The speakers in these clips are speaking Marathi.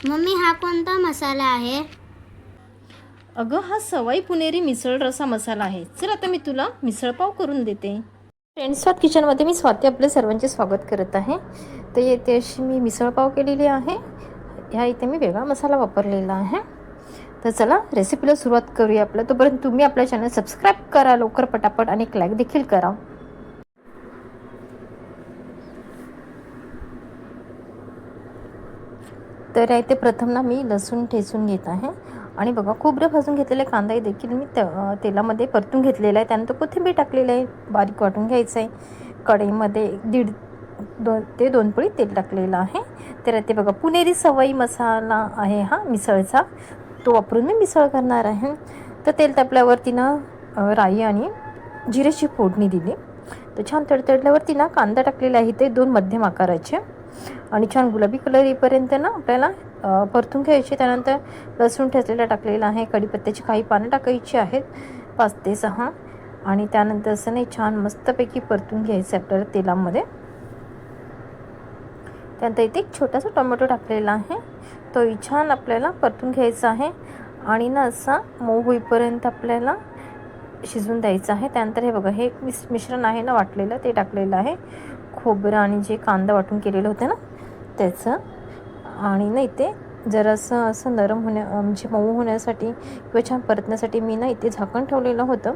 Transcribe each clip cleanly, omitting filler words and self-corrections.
मम्मी हा कोणता मसाला आहे? अगं हा सवाई पुणेरी मिसळ रसा मसाला आहे. चल आता मी तुला मिसळपाव करून देते. फ्रेंड्स स्वाद किचनमध्ये मी स्वाती आपले सर्वांचे स्वागत करत आहे. तर येथे अशी मी मिसळपाव केलेली आहे. ह्या इथे मी वेगळा मसाला वापरलेला आहे. तर चला रेसिपीला सुरुवात करूया. आपल्या तोपर्यंत तुम्ही आपल्या चॅनल सबस्क्राईब करा लवकर पटापट आणि एक लाईक देखील करा. तर इथे प्रथम ना मी लसूण ठेचून घेत आहे आणि बघा खोबरं भाजून घेतलेले कांदा देखील मी तेलामध्ये परतून घेतलेला आहे. त्यानंतर कोथिंबीर टाकलेलं आहे, बारीक वाटून घ्यायचं आहे. कढईमध्ये 2 ते 2 पळी तेल टाकलेलं आहे. तर ते बघा पुणेरी सवाई मसाला आहे हा मिसळचा, तो वापरून मी मिसळ करणार आहे. तर तेल तापल्यावरती ना राई आणि जिऱ्याची फोडणी दिली. तर छान तडतडल्यावरती ना कांदा टाकलेला आहे ते 2 मध्यम आकाराचे आणि छान गुलाबी कलर येईपर्यंत ना आपल्याला परतून घ्यायचे. त्यानंतर लसूण ठेचलेला टाकलेला आहे, कढीपत्त्याची काही पानं टाकायची आहेत 5 ते 6 आणि त्यानंतर असं नाही छान मस्तपैकी परतून घ्यायचं आपल्याला तेलामध्ये. त्यानंतर इथे एक छोटासा टोमॅटो टाकलेला आहे, तोही छान आपल्याला परतून घ्यायचा आहे आणि ना असा मऊ होईपर्यंत आपल्याला शिजवून द्यायचं आहे. त्यानंतर हे बघा हे मिश्रण आहे ना वाटलेलं ते टाकलेलं आहे, खोबरं आणि जे कांदा वाटून केलेलं होतं ना त्याचं. आणि ना इथे जरासं असं नरम म्हणजे मऊ होण्यासाठी किंवा छान परतण्यासाठी मी ना इथे झाकण ठेवलेलं होतं.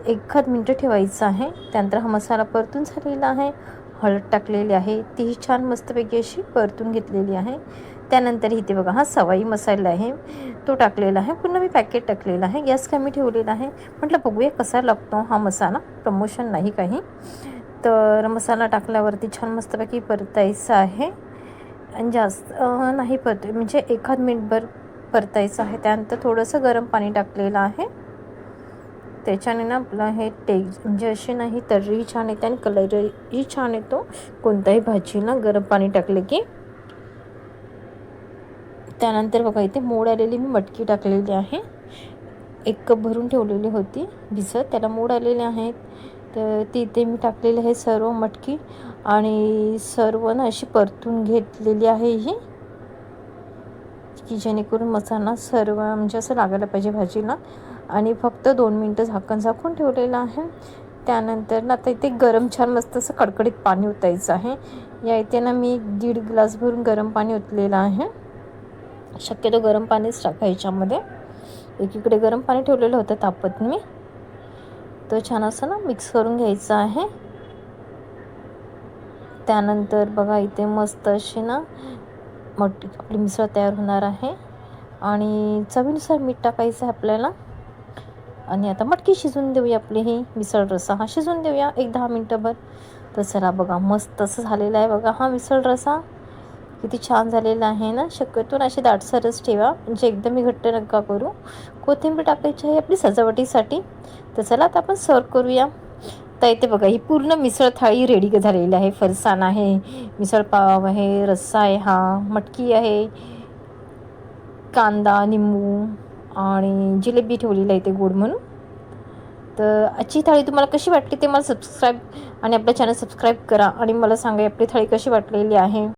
1 मिनिटं ठेवायचं आहे. त्यानंतर हा मसाला परतून झालेला आहे. हळद टाकलेली आहे, तीही छान मस्तपैकी अशी परतून घेतलेली आहे. त्यानंतर इथे बघा हा सवाई मसाला आहे तो टाकलेला आहे, पूर्ण मी पॅकेट टाकलेला आहे. गॅस कमी ठेवलेला आहे. म्हटलं बघूया कसा लागतो हा मसाला, प्रमोशन नाही काही. तर मसाला टाकल्यावरती छान मस्तपैकी परतायचं आहे आणि जास्त नाही म्हणजे 1 मिनिटभर परतायचं आहे. त्यानंतर थोडंसं गरम पाणी टाकलेलं आहे. त्याच्याने ना आपलं हे म्हणजे अशी नाही तर्रीही छान येते आणि कलरही छान येतो कोणत्याही भाजीला गरम पाणी टाकले की. त्यानंतर बघा इथे मोड आलेली मी मटकी टाकलेली आहे. 1 कप भरून ठेवलेली होती भिजत, त्याला मोड आलेले आहेत. तर तिथे मी टाकलेली आहे सर्व मटकी आणि सर्व ना अशी परतून घेतलेली आहे ही, की जेणेकरून मसाला सर्व म्हणजे असं लागायला पाहिजे भाजीला. आणि फक्त 2 मिनटं झाकून ठेवलेलं आहे. त्यानंतर ना आता इथे गरम छान मस्त असं कडकडीत पाणी ओतायचं आहे. या इथे ना मी 1.5 ग्लास भरून गरम पाणी ओतलेलं आहे. शक्यतो गरम पाणीच टाकायचं याच्यामध्ये. एकीकडे गरम पाणी ठेवलेलं होतं तापत मी, तर छान असं ना मिक्स करून घ्यायचं आहे. त्यानंतर बघा इथे मस्त अशी ना आपली मिसळ तयार होणार आहे आणि चवीनुसार मीठ टाकायचं आहे आपल्याला. आणि आता मटकी शिजवून देऊया, आपली ही मिसळ रसा हा शिजवून देऊया 10 मिनटंभर. तर चला बघा मस्त असं झालेलं आहे बघा हा मिसळ रसा, किती छान झालेला आहे ना. शक्यतो अशी दाटसरच ठेवा, म्हणजे एकदम घट्ट नका करू. कोथिंबीर टाकायची आहे आपली सजावटीसाठी. तर चला आता आपण सर्व करूया. तर इथे बघा ही पूर्ण मिसळ थाळी रेडी झालेली आहे. फरसाण आहे, मिसळ पाव आहे, रस्सा आहे, हा मटकी आहे, कांदा निंबू आणि जिलेबी ठेवलेली आहे ते गोड म्हणून. तर आजची थाळी तुम्हाला कशी वाटली ते मला सबस्क्राईब आणि आपल्या चॅनल सबस्क्राईब करा आणि मला सांगा आपली थाळी कशी वाटलेली आहे.